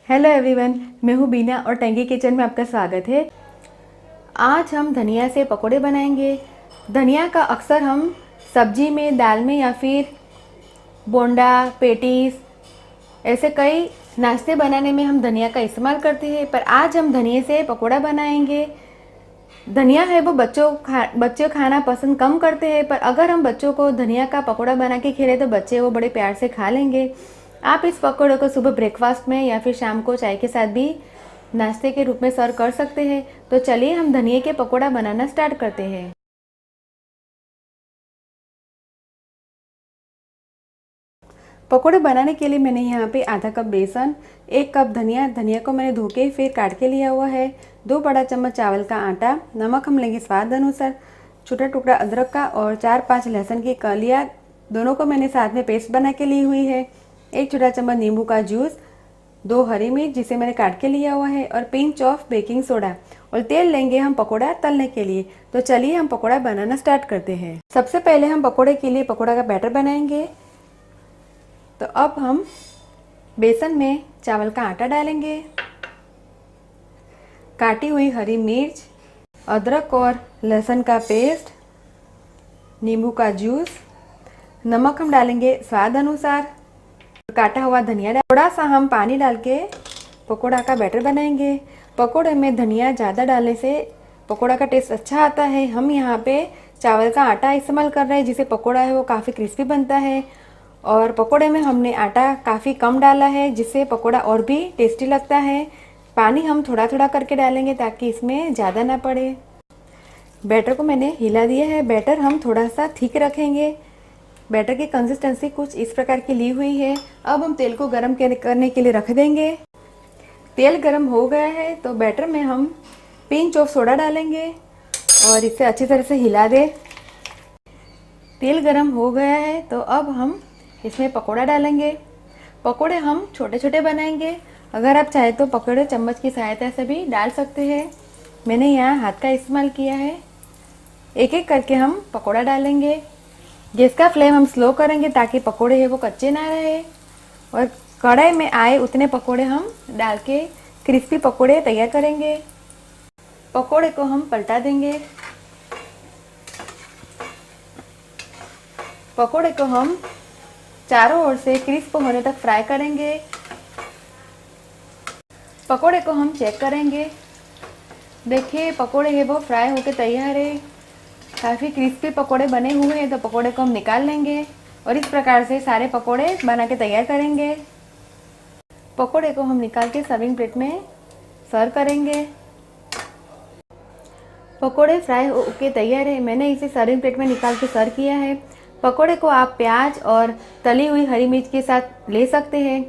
Hello everyone, मैं हूँ बीना और टेंगी किचन में आपका स्वागत है। आज हम धनिया से पकोड़े बनाएंगे। धनिया का अक्सर हम सब्जी में, दाल में या फिर बोंडा, पेटीज ऐसे कई नाश्ते बनाने में हम धनिया का इस्तेमाल करते हैं, पर आज हम धनिया से पकोड़ा बनाएंगे। धनिया है वो बच्चे खाना पसंद कम करते हैं, पर अगर हम बच्चों को धनिया का पकोड़ा बना के खिलाए तो बच्चे वो बड़े प्यार से खा लेंगे। आप इस पकौड़े को सुबह ब्रेकफास्ट में या फिर शाम को चाय के साथ भी नाश्ते के रूप में सर्व कर सकते हैं। तो चलिए हम धनिया के पकौड़ा बनाना स्टार्ट करते हैं। पकौड़े बनाने के लिए मैंने यहाँ पे आधा कप बेसन, 1 कप धनिया को मैंने धो के फिर काट के लिया हुआ है, 2 बड़ा चम्मच चावल का आटा, नमक हम लेंगे स्वाद अनुसार, छोटा टुकड़ा अदरक का और 4-5 लहसुन की कलियाँ, दोनों को मैंने साथ में पेस्ट बना के ली हुई है, 1 छोटा चम्मच नींबू का जूस, 2 हरी मिर्च जिसे मैंने काट के लिया हुआ है और पिंच ऑफ बेकिंग सोडा और तेल लेंगे हम पकोड़ा तलने के लिए। तो चलिए हम पकोड़ा बनाना स्टार्ट करते हैं। सबसे पहले हम पकोड़े के लिए पकोड़ा का बैटर बनाएंगे। तो अब हम बेसन में चावल का आटा डालेंगे, काटी हुई हरी मिर्च, अदरक और लहसुन का पेस्ट, नींबू का जूस, नमक हम डालेंगे स्वाद अनुसार, काटा हुआ धनिया, थोड़ा सा हम पानी डाल के पकोड़ा का बैटर बनाएंगे। पकोड़े में धनिया ज़्यादा डालने से पकोड़ा का टेस्ट अच्छा आता है। हम यहाँ पे चावल का आटा इस्तेमाल कर रहे हैं, जिससे पकोड़ा है वो काफ़ी क्रिस्पी बनता है। और पकोड़े में हमने आटा काफ़ी कम डाला है, जिससे पकोड़ा और भी टेस्टी लगता है। पानी हम थोड़ा थोड़ा करके डालेंगे ताकि इसमें ज़्यादा ना पड़े। बैटर को मैंने हिला दिया है। बैटर हम थोड़ा सा थिक रखेंगे। बैटर की कंसिस्टेंसी कुछ इस प्रकार की ली हुई है। अब हम तेल को गरम करने के लिए रख देंगे। तेल गरम हो गया है तो बैटर में हम पिंच ऑफ सोडा डालेंगे और इसे अच्छी तरह से हिला दें। तेल गरम हो गया है तो अब हम इसमें पकोड़ा डालेंगे। पकोड़े हम छोटे छोटे बनाएंगे। अगर आप चाहे तो पकोड़े चम्मच की सहायता से भी डाल सकते हैं। मैंने यहाँ हाथ का इस्तेमाल किया है। एक एक करके हम पकोड़ा डालेंगे। गैस का फ्लेम हम स्लो करेंगे ताकि पकोड़े है वो कच्चे ना रहे और कढ़ाई में आए उतने पकोड़े हम डाल के क्रिस्पी पकोड़े तैयार करेंगे। पकोड़े को हम पलटा देंगे। पकोड़े को हम चारों ओर से क्रिस्प होने तक फ्राई करेंगे। पकोड़े को हम चेक करेंगे। देखिए पकोड़े है वो फ्राई होके तैयार है। काफ़ी क्रिस्पी पकोड़े बने हुए हैं। तो पकोड़े को हम निकाल लेंगे और इस प्रकार से सारे पकोड़े बना के तैयार करेंगे। पकोड़े को हम निकाल के सर्विंग प्लेट में सर्व करेंगे। पकोड़े फ्राई होके तैयार है। मैंने इसे सर्विंग प्लेट में निकाल के सर्व किया है। पकोड़े को आप प्याज और तली हुई हरी मिर्च के साथ ले सकते हैं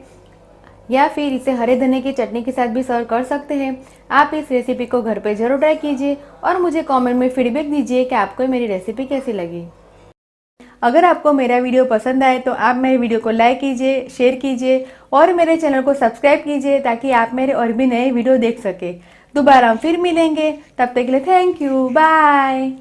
या फिर इसे हरे धनिया की चटनी के साथ भी सर्व कर सकते हैं। आप इस रेसिपी को घर पे ज़रूर ट्राई कीजिए और मुझे कमेंट में फीडबैक दीजिए कि आपको मेरी रेसिपी कैसी लगी। अगर आपको मेरा वीडियो पसंद आए तो आप मेरे वीडियो को लाइक कीजिए, शेयर कीजिए और मेरे चैनल को सब्सक्राइब कीजिए ताकि आप मेरे और भी नए वीडियो देख सकें। दोबारा हम फिर मिलेंगे, तब तक के लिए थैंक यू, बाय।